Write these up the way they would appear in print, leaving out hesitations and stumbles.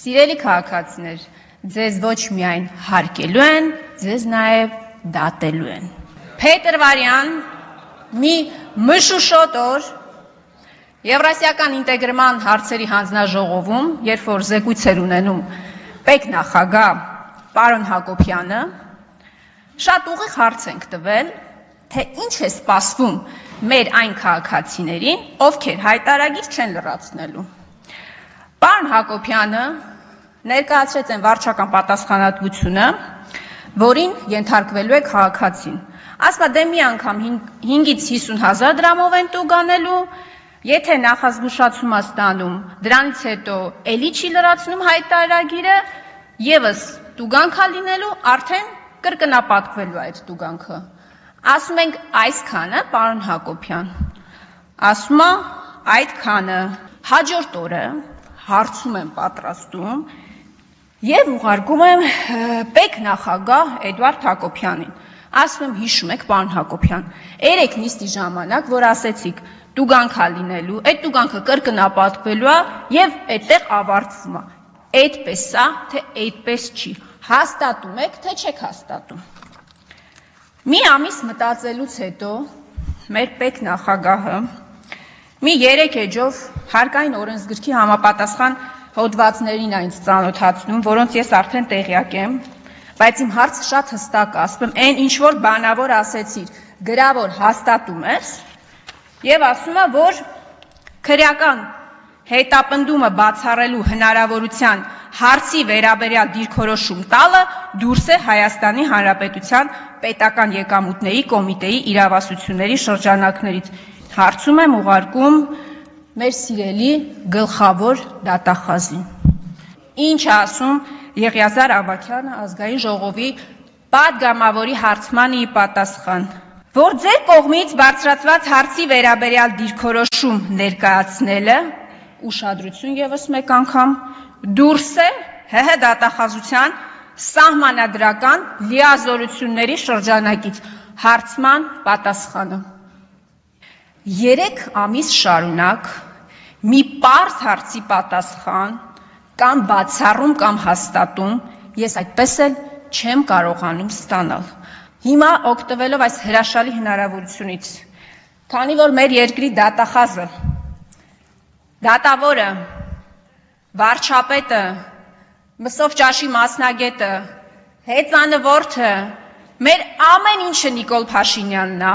Սիրելի քաղաքացիներ, ձեզ ոչ միայն հարգելու են, ձեզ նաև դատելու են։ Փետրվարյան մի մշուշոտ օր Եվրասիական ինտեգրման հարցերի հանձնաժողովում, երբ որ զեկույց էր ունենում պետնախագահ պարոն Հակոբյանը, շատ ուղիղ հարց ենք տվել, թե ինչ է սպասվում մեր այն քաղաքացիներին, ովքեր հայտարարագիր չեն լրացնելու։ Պարոն Հակոբյանը ներկայացրեց այն վարչական պատասխանատվությունը, որին ենթարկվելու է քաղաքացին։ Ասում է, դե մի անգամ 5-ից 50 հազար դրամով են տուգ անելու, եթե նախազգուշացում է ստանում, դրանից հետո էլի չի լրացնում հայտարարագիրը, եւս տուգանք է լինելու, արդեն կրկնապատկվելու այդ տուգանքը։ Ասում ենք այսքանը, պարոն Հակոբյան, ասում է այդքանը, հաջորդ օրը հարցում եմ պատրաստում եւ ուղարկում եմ պետնախագահ Էդվարդ Հակոբյանին։ Ասում եմ, հիշում եք, պարոն Հակոբյան, 3 նիստի ժամանակ, որ ասեցիք տուգանք է լինելու, այդ տուգանքը կրկնապատկվելու է եւ այդտեղ ավարտվում է։ Այդպես է, թե այդպես չի։ Հաստատում եք, թե չեք հաստատում։ Մի ամիս մտածելուց հետո մեր պետնախագահը մի 3 էջով հարկային օրենսգրքի համապատասխան հոդվածներին այնց ծանոթացնում, որոնց ես արդեն տեղյակ եմ, բայց իմ հարցը շատ հստակ է, ասում եմ, այն ինչ որ բանավոր ասեցիր, գրավոր հաստատում ես, եւ ասում է, որ քրեական հետապնդումը բացառելու հնարավորության հարցի վերաբերյալ դիրքորոշում տալը դուրս է Հայաստանի Հանրապետության պետական եկամուտների կոմիտեի իրավասությունների շրջանակներից։ Հարցում եմ ուղարկում մեր սիրելի գլխավոր դատախազին։ Ինչ ասում Եղիազար Ավագյանը ազգային ժողովի պատգամավորի հարցմանը ի պատասխան, որ ձեր կողմից բարձրացված հարցի վերաբերյալ դիրքորոշում ներկայացնելը, ուշադրություն եւս մեկ անգամ, դուրս է ՀՀ դատախազության սահմանադրական լիազորությունների շրջանակից։ Հարցման պատասխանը։ 3 ամիս շարունակ մի պարզ հարցի պատասխան կամ բացառում կամ հաստատում ես այդպես էլ չեմ կարողանում ստանալ։ Հիմա օգտվելով այս հրաշալի հնարավորությունից, քանի որ մեր երկրի դատախազը, դատավորը, վարչապետը, մսով ճաշի մասնագետը, հեծանվորդը, մեր ամեն ինչը Նիկոլ Փաշինյանն է,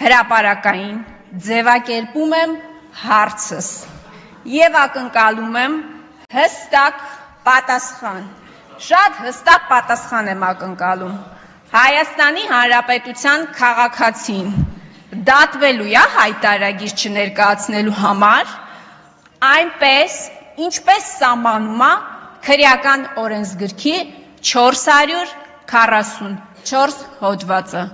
հրապարակային ձևակերպում եմ հարցս եւ ակնկալում եմ հստակ պատասխան, շատ հստակ պատասխան եմ ակնկալում։ Հայաստանի Հանրապետության քաղաքացին դատվելու է հայտարարագիր չներկայացնելու համար, այնպես, ինչպես սահմանում է քրեական օրենսգրքի 444 հոդվածը։